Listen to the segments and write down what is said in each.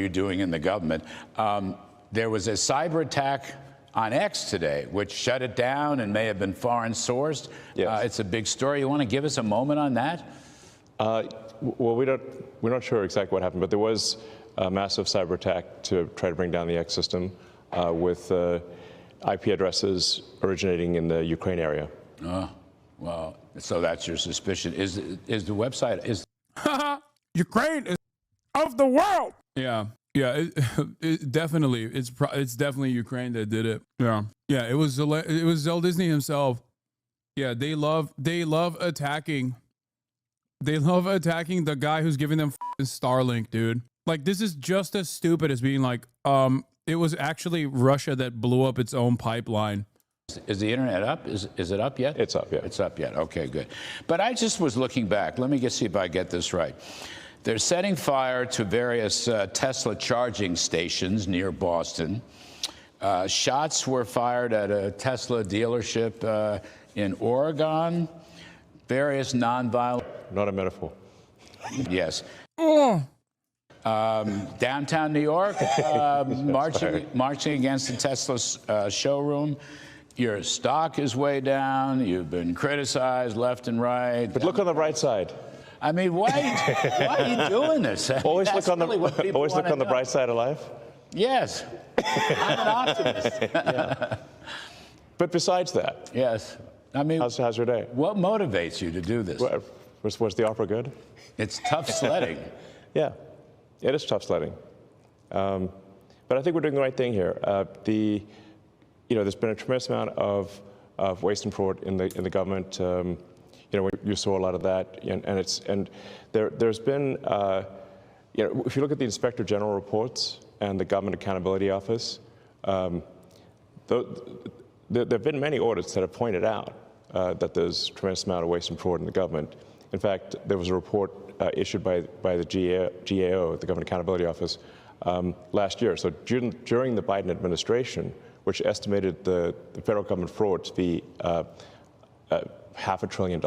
you're doing in the government. There was a cyber attack on X today, which shut it down and may have been foreign sourced. Yes. It's a big story. You want to give us a moment on that? Well, we're not sure exactly what happened, but there was a massive cyber attack to try to bring down the X system with IP addresses originating in the Ukraine area. Oh, well, so that's your suspicion. Is the website is Ukraine is of the world? Yeah. Yeah, it definitely. It's definitely Ukraine that did it. Yeah, yeah. It was Zell Disney himself. Yeah, they love attacking. They love attacking the guy who's giving them Starlink, dude. Like, this is just as stupid as being like, it was actually Russia that blew up its own pipeline. Is the internet up? Is it up yet? It's up, yeah. It's up yet. Okay, good. But I just was looking back. Let me see if I get this right. They're setting fire to various Tesla charging stations near Boston. Shots were fired at a Tesla dealership in Oregon. Various nonviolent. Not a metaphor. Yes. Oh. Downtown New York, marching against the Tesla showroom. Your stock is way down. You've been criticized left and right. But look on the right side. I mean, why are you doing this? Always look on the bright side of life. Yes, I'm an optimist. Yeah. But besides that, yes. I mean, how's your day? What motivates you to do this? Was the opera good? It's tough sledding. Yeah, it is tough sledding. But I think we're doing the right thing here. There's been a tremendous amount of waste and fraud in the government. You saw a lot of that, and there's been, if you look at the Inspector General reports and the Government Accountability Office, there have been many audits that have pointed out that there's a tremendous amount of waste and fraud in the government. In fact, there was a report issued by the GAO, the Government Accountability Office, last year. So during the Biden administration, which estimated the federal government fraud to be $500 billion.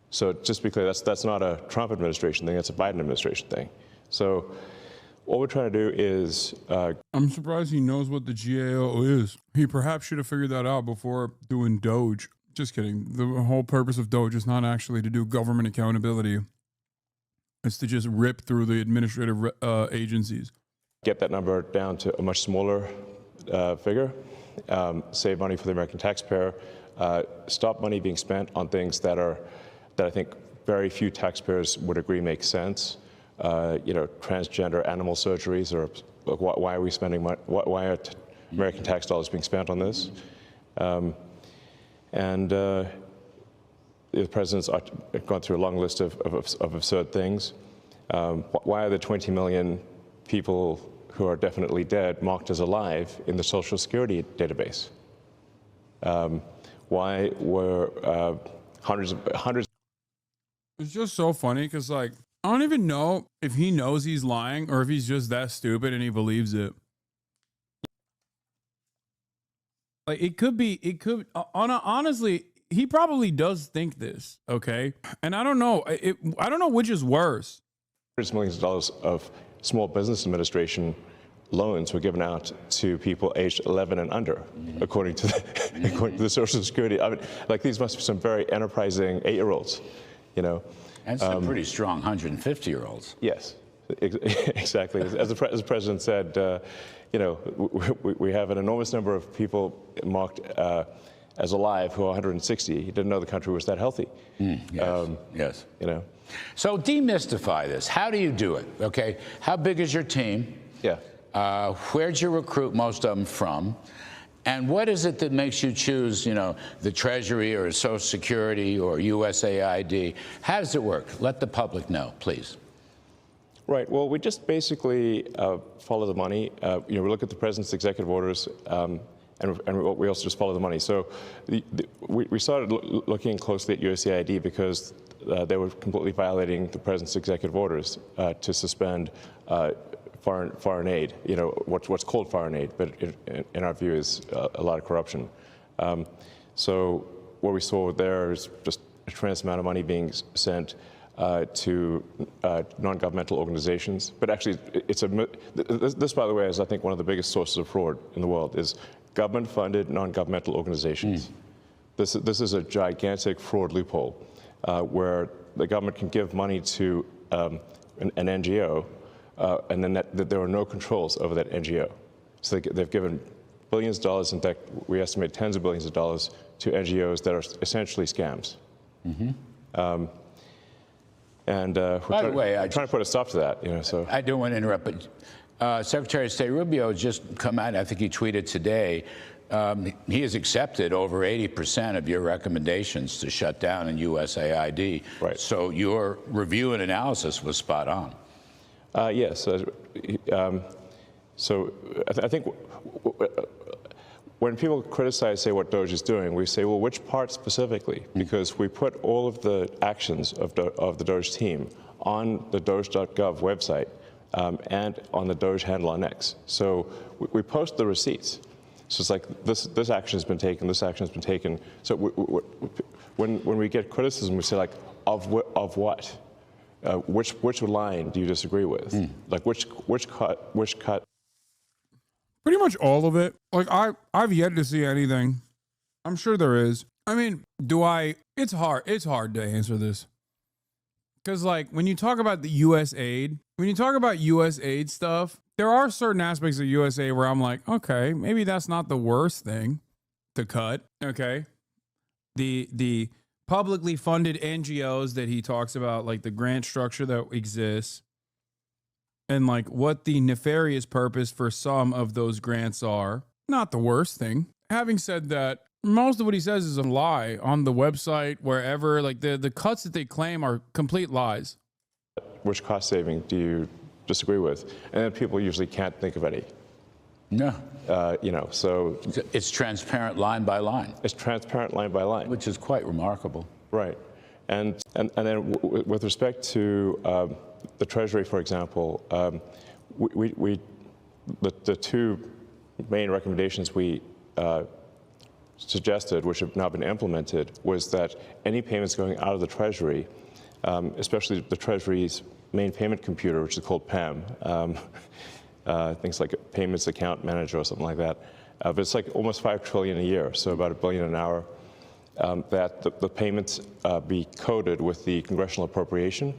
So just to be clear, that's not a Trump administration thing, that's a Biden administration thing. So what we're trying to do is... I'm surprised he knows what the GAO is. He perhaps should have figured that out before doing Doge. Just kidding. The whole purpose of Doge is not actually to do government accountability. It's to just rip through the administrative agencies. Get that number down to a much smaller figure, save money for the American taxpayer, stop money being spent on things that I think very few taxpayers would agree make sense. Transgender animal surgeries, or why are we spending money? Why are American tax dollars being spent on this? The president's gone through a long list of absurd things. Why are the 20 million people who are definitely dead marked as alive in the Social Security database? Why were hundreds? It's just so funny because, like, I don't even know if he knows he's lying or if he's just that stupid and he believes it. Like, honestly, he probably does think this, okay? And I don't know. I don't know which is worse. Hundreds of millions of dollars of Small Business Administration loans were given out to people aged 11 and under, according to the Social Security. I mean, like, these must be some very enterprising 8-year-olds, And some pretty strong 150-year-olds. Yes, exactly. As the president said, we have an enormous number of people marked as alive who are 160. He didn't know the country was that healthy. Yes. So demystify this. How do you do it? Okay. How big is your team? Yeah. Where'd you recruit most of them from? And what is it that makes you choose, the Treasury or Social Security or USAID? How does it work? Let the public know, please. Right. Well, we just basically follow the money. We look at the president's executive orders, and we also just follow the money. So we started looking closely at USAID because they were completely violating the president's executive orders to suspend foreign aid, what's called foreign aid, but in our view is a lot of corruption. So what we saw there is just a tremendous amount of money being sent to non-governmental organizations. But actually, this, by the way, is I think one of the biggest sources of fraud in the world is government-funded non-governmental organizations. This is a gigantic fraud loophole where the government can give money to an NGO, and then there are no controls over that NGO. So they've given billions of dollars, in fact, we estimate tens of billions of dollars to NGOs that are essentially scams. And By the way, we're trying to put a stop to that. So I don't want to interrupt, but Secretary of State Rubio has just come out. I think he tweeted today. He has accepted over 80% of your recommendations to shut down in USAID. Right. So your review and analysis was spot on. Yes. So I think when people criticize, say, what DOGE is doing, we say, well, which part specifically? Because we put all of the actions of the DOGE team on the doge.gov website and on the DOGE handle on X. So we post the receipts. So it's like this action has been taken, this action has been taken. So when we get criticism, we say, like, of what? Which line do you disagree with? Like which cut? Pretty much all of it. Like I've yet to see anything. I'm sure there is. I mean, it's hard to answer this. Cause like when you talk about the US aid, stuff, there are certain aspects of USA where I'm like, okay, maybe that's not the worst thing to cut. Okay. The publicly funded NGOs that he talks about, like the grant structure that exists, and like what the nefarious purpose for some of those grants are, not the worst thing. Having said that, most of what he says is a lie on the website, wherever. Like the cuts that they claim are complete lies. Which cost saving do you disagree with? And then people usually can't think of any. No. So it's transparent line by line. It's transparent line by line, which is quite remarkable. Right. And then with respect to the Treasury, for example, the two main recommendations we suggested, which have now been implemented, was that any payments going out of the Treasury, especially the Treasury's main payment computer, which is called PAM, things like a payments account manager or something like that, but it's like almost $5 trillion a year, so about $1 billion an hour, that the payments be coded with the congressional appropriation,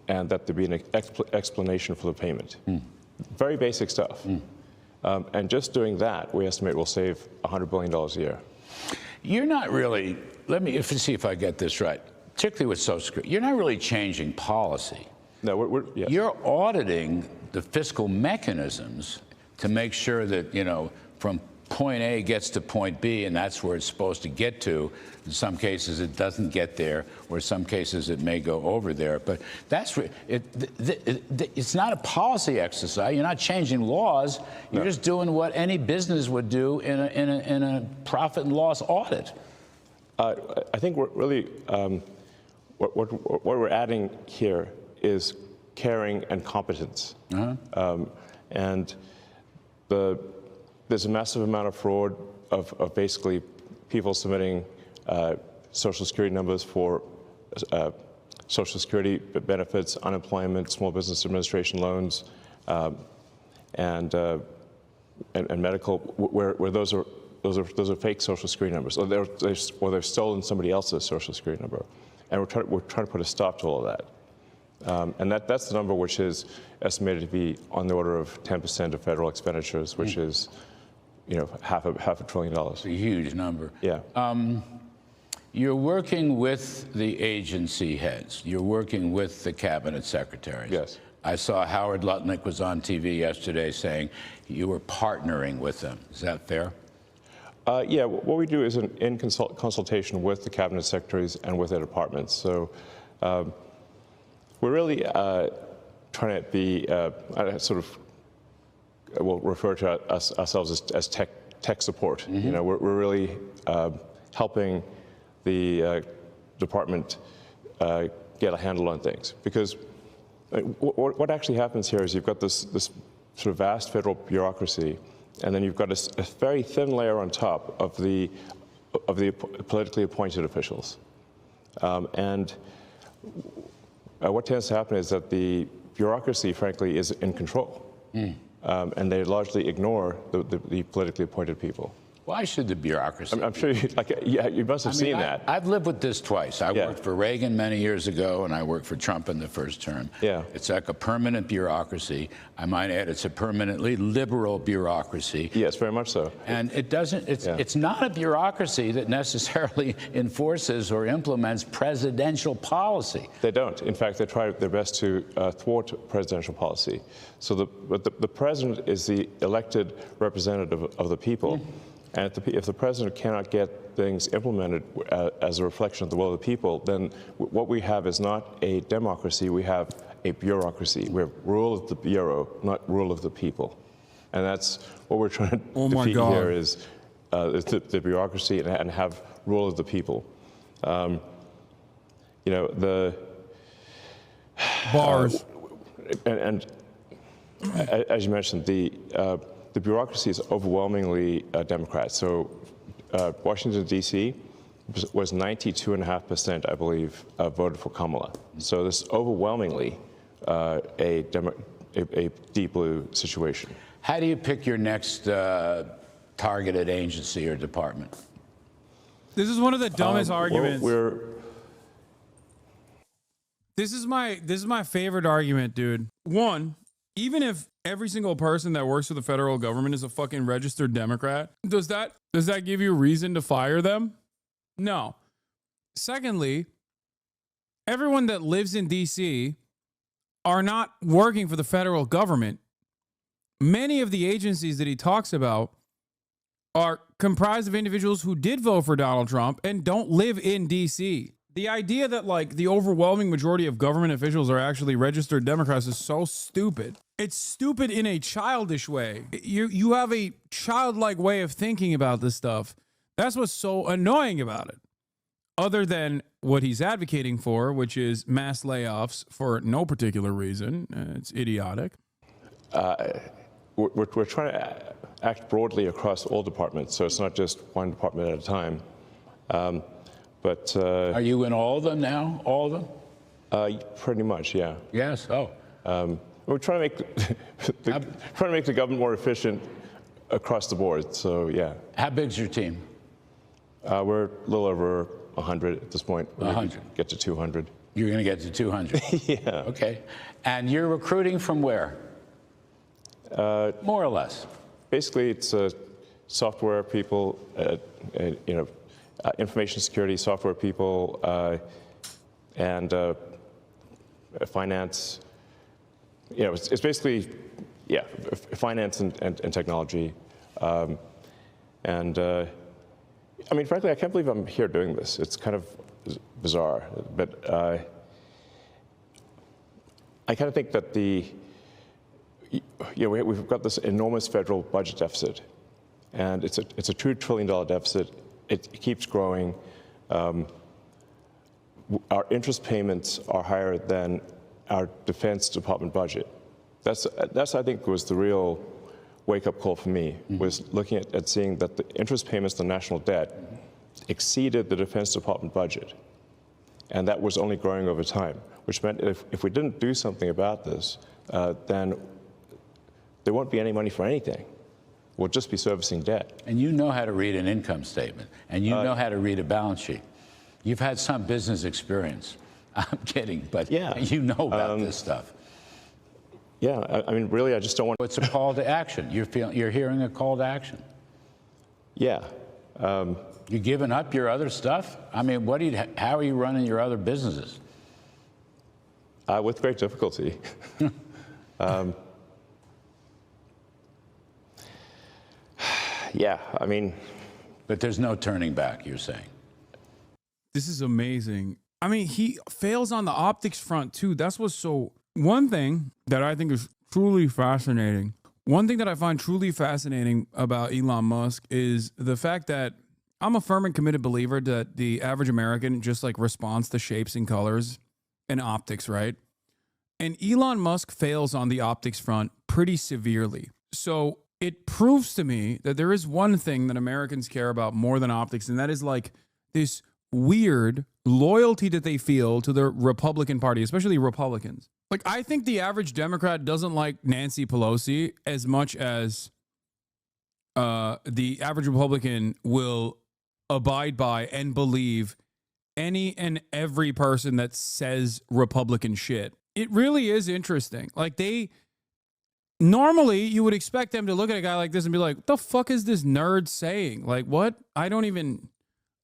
and that there be an explanation for the payment. Very basic stuff. And just doing that, we estimate will save $100 billion a year. You're not really, let me see if I get this right, particularly with Social Security, you're not really changing policy. No, yes. You're auditing the fiscal mechanisms to make sure that, from point A gets to point B, and that's where it's supposed to get to. In some cases, it doesn't get there, or in some cases, it may go over there. But that's it's not a policy exercise. You're not changing laws. You're just doing what any business would do in a profit and loss audit. I think we're really what we're adding here is caring and competence. And there's a massive amount of fraud of basically people submitting Social Security numbers for Social Security benefits, unemployment, Small Business Administration loans, and medical, where those are fake Social Security numbers, or they're stolen somebody else's Social Security number, and we're trying to put a stop to all of that. And that's the number which is estimated to be on the order of 10% of federal expenditures, which is, half a trillion dollars. It's a huge number. Yeah. You're working with the agency heads. You're working with the cabinet secretaries. Yes. I saw Howard Lutnick was on TV yesterday saying you were partnering with them. Is that fair? Yeah. What we do is in consultation with the cabinet secretaries and with their departments. So. We're really trying to be we'll refer to ourselves as tech support. We're really helping the department get a handle on things, because what actually happens here is you've got this sort of vast federal bureaucracy, and then you've got a very thin layer on top of the politically appointed officials, and what tends to happen is that the bureaucracy, frankly, is in control. And they largely ignore the politically appointed people. Why should the bureaucracy? I'm sure you must have seen that. I've lived with this twice. I worked for Reagan many years ago, and I worked for Trump in the first term. Yeah. It's like a permanent bureaucracy. I might add, it's a permanently liberal bureaucracy. Yes, very much so. And it doesn't. It's not a bureaucracy that necessarily enforces or implements presidential policy. They don't. In fact, they try their best to thwart presidential policy. So the president is the elected representative of the people. And if the president cannot get things implemented as a reflection of the will of the people, then what we have is not a democracy, we have a bureaucracy. We have rule of the bureau, not rule of the people. And that's what we're trying to defeat here is the bureaucracy and have rule of the people. You know, the bars. And as you mentioned, the bureaucracy is overwhelmingly Democrat. So Washington, D.C. was 92.5%, I believe, voted for Kamala. So this is overwhelmingly a deep blue situation. How do you pick your next targeted agency or department? This is one of the dumbest arguments. Well, This is my favorite argument, dude. One, even if every single person that works for the federal government is a fucking registered Democrat, does that give you reason to fire them? No. Secondly, everyone that lives in DC are not working for the federal government. Many of the agencies that he talks about are comprised of individuals who did vote for Donald Trump and don't live in DC. The idea that like the overwhelming majority of government officials are actually registered Democrats is so stupid. It's stupid in a childish way. You have a childlike way of thinking about this stuff. That's what's so annoying about it. Other than what he's advocating for, which is mass layoffs for no particular reason. It's idiotic. We're trying to act broadly across all departments, so it's not just one department at a time. Are you in all of them now? All of them? Pretty much, yeah. Yes. Oh. We're trying to make the government more efficient across the board. So yeah. How big's your team? We're a little over 100 at this point. 100. Get to 200. You're going to get to 200. Yeah. Okay. And you're recruiting from where? More or less. Basically, it's software people, information security software people, and finance. You know, it's basically, yeah, finance and technology. I mean, frankly, I can't believe I'm here doing this. It's kind of bizarre, but I kind of think that we've got this enormous federal budget deficit, and it's a $2 trillion deficit. It keeps growing. Our interest payments are higher than our Defense Department budget. That's I think was the real wake-up call for me, was looking at seeing that the interest payments on national debt exceeded the Defense Department budget. And that was only growing over time, which meant if we didn't do something about this, then there won't be any money for anything. We'll just be servicing debt. And you know how to read an income statement, and you know how to read a balance sheet. You've had some business experience. I'm kidding, but yeah. You know about this stuff. Yeah, I mean, really, I just don't want. It's a call to action. You're hearing a call to action. Yeah. You giving up your other stuff? I mean, how are you running your other businesses? With great difficulty. Yeah, I mean. But there's no turning back, you're saying. This is amazing. I mean, he fails on the optics front, too. That's what's so... One thing that I think is truly fascinating, one thing that I find truly fascinating about Elon Musk is the fact that I'm a firm and committed believer that the average American just like responds to shapes and colors and optics, right? And Elon Musk fails on the optics front pretty severely. So it proves to me that there is one thing that Americans care about more than optics, and that is like this weird loyalty that they feel to the Republican Party, especially Republicans. Like, I think the average Democrat doesn't like Nancy Pelosi as much as the average Republican will abide by and believe any and every person that says Republican shit. It really is interesting. Like, normally you would expect them to look at a guy like this and be like, what the fuck is this nerd saying? Like, what? I don't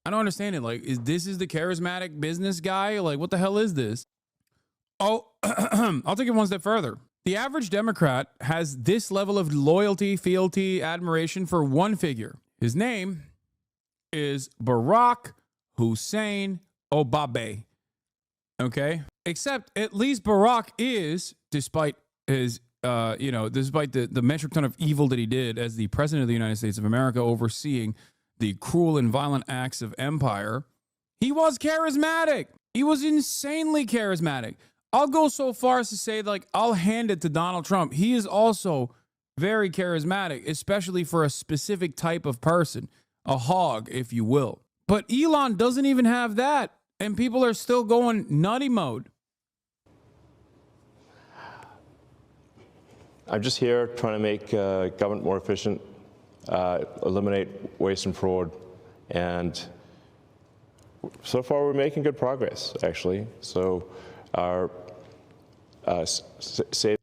understand it. Like, this is the charismatic business guy? Like, what the hell is this? Oh, I'll take it one step further. The average Democrat has this level of loyalty, fealty, admiration for one figure. His name is Barack Hussein Obama. Okay? Except at least Barack is, despite his, despite the metric ton of evil that he did as the president of the United States of America, overseeing the cruel and violent acts of empire, he was charismatic. He was insanely charismatic. I'll go so far as to say, like, I'll hand it to Donald Trump. He is also very charismatic, especially for a specific type of person, a hog, if you will. But Elon doesn't even have that, and people are still going nutty mode. I'm just here trying to make government more efficient, eliminate waste and fraud, and so far we're making good progress, actually. So our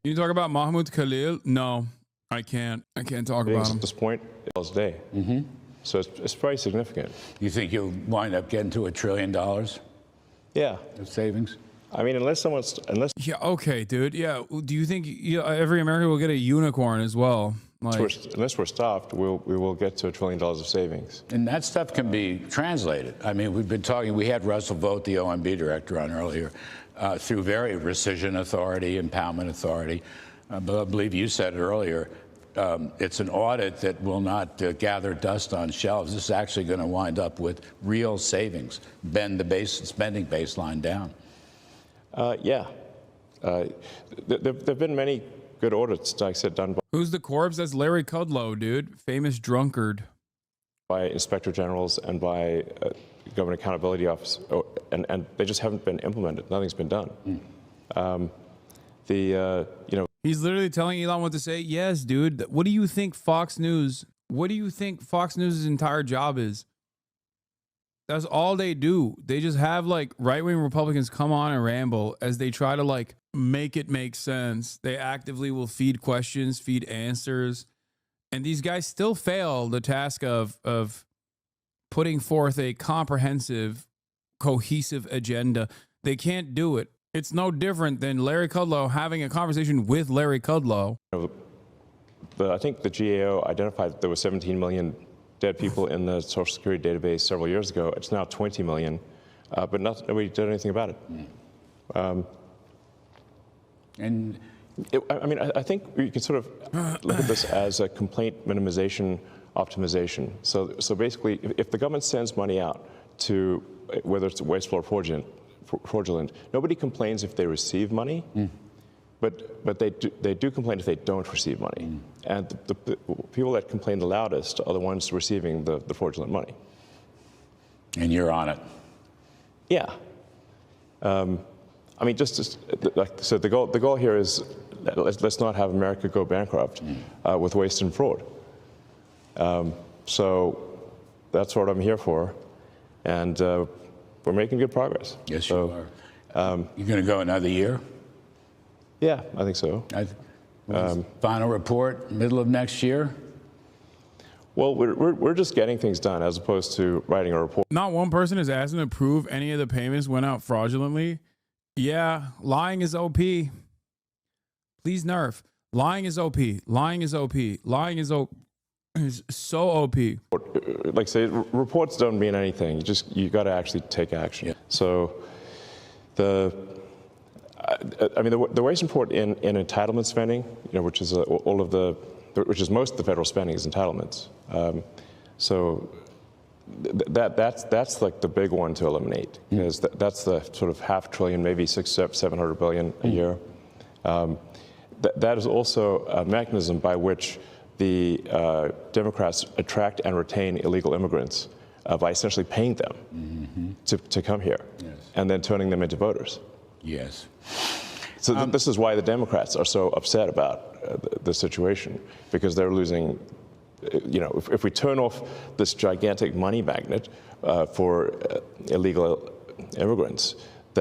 you talk about Mahmoud Khalil? No, I can't. I can't talk about him. At this point, it's day. Mm-hmm. So it's very significant. You think you'll wind up getting to $1 trillion of Yeah. savings? I mean, unless. Yeah, okay, dude. Yeah. Do you think every American will get a unicorn as well? Like, unless we're stopped, we will get to $1 trillion of savings. And that stuff can be translated. I mean, we had Russell Vogt, the OMB director, on earlier, through very rescission authority, impoundment authority. But I believe you said earlier, it's an audit that will not gather dust on shelves. This is actually going to wind up with real savings, bend the spending baseline down. Yeah. There have been many good audits, like I said, done by. Who's the corpse? That's Larry Kudlow, dude. Famous drunkard. By inspector generals and by government accountability office, and they just haven't been implemented. Nothing's been done. He's literally telling Elon what to say. Yes, dude. What do you think Fox News? What do you think Fox News' entire job is? That's all they do. They just have like right-wing Republicans come on and ramble as they try to like make it make sense. They actively will feed questions, feed answers. And these guys still fail the task of putting forth a comprehensive, cohesive agenda. They can't do it. It's no different than Larry Kudlow having a conversation with Larry Kudlow. I think the GAO identified that there were 17 million dead people in the Social Security database several years ago. It's now 20 million, but nobody did anything about it. I think we can sort of look at this as a complaint minimization optimization. So basically, if the government sends money out to, whether it's wasteful or fraudulent, nobody complains if they receive money, but they do complain if they don't receive money. And the people that complain the loudest are the ones receiving the fraudulent money. And you're on it. Yeah. So the goal here is let's not have America go bankrupt with waste and fraud. So that's what I'm here for, and we're making good progress. Yes, you are. You're going to go another year? Yeah, I think so. Final report, middle of next year? Well, we're just getting things done as opposed to writing a report. Not one person has asked him to prove any of the payments went out fraudulently. Yeah, lying is OP. Please nerf. Lying is OP. Lying is OP. Lying is so OP. Like say, reports don't mean anything. You got to actually take action. Yeah. So the waste report in entitlement spending, which is which is most of the federal spending is entitlements. That's like the big one to eliminate, because that's the sort of $500 billion, maybe $700 billion a year. That is also a mechanism by which the Democrats attract and retain illegal immigrants by essentially paying them to come here, and then turning them into voters. Yes. So this is why the Democrats are so upset about the situation, because they're losing. You know, if we turn off this gigantic money magnet for illegal immigrants,